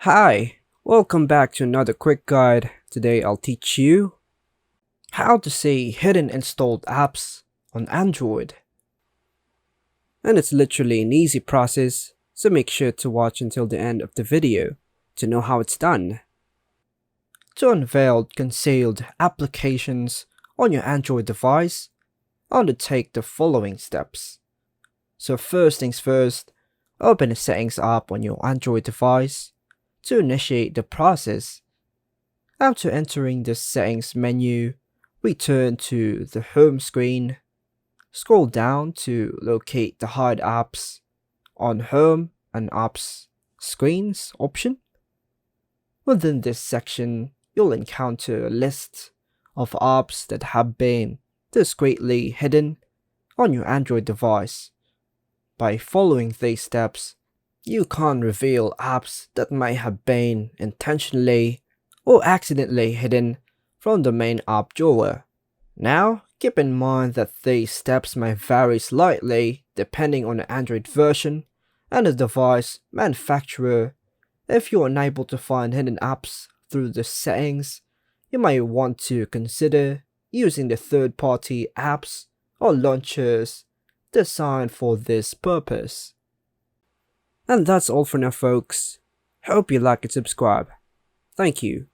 Hi, welcome back to another quick guide. Today I'll teach you how to see hidden installed apps on Android. And it's literally an easy process, so make sure to watch until the end of the video to know how it's done. To unveil concealed applications on your Android device, undertake the following steps. So first things first, open the settings app on your Android device. To initiate the process, after entering the settings menu, return to the home screen. Scroll down to locate the hide apps on home and apps screens option. Within this section, you'll encounter a list of apps that have been discreetly hidden on your Android device. By following these steps, you can't reveal apps that may have been intentionally or accidentally hidden from the main app drawer. Now, keep in mind that these steps may vary slightly depending on the Android version and the device manufacturer. If you're unable to find hidden apps through the settings, you may want to consider using the third-party apps or launchers designed for this purpose. And that's all for now, folks. Hope you like and subscribe. Thank you.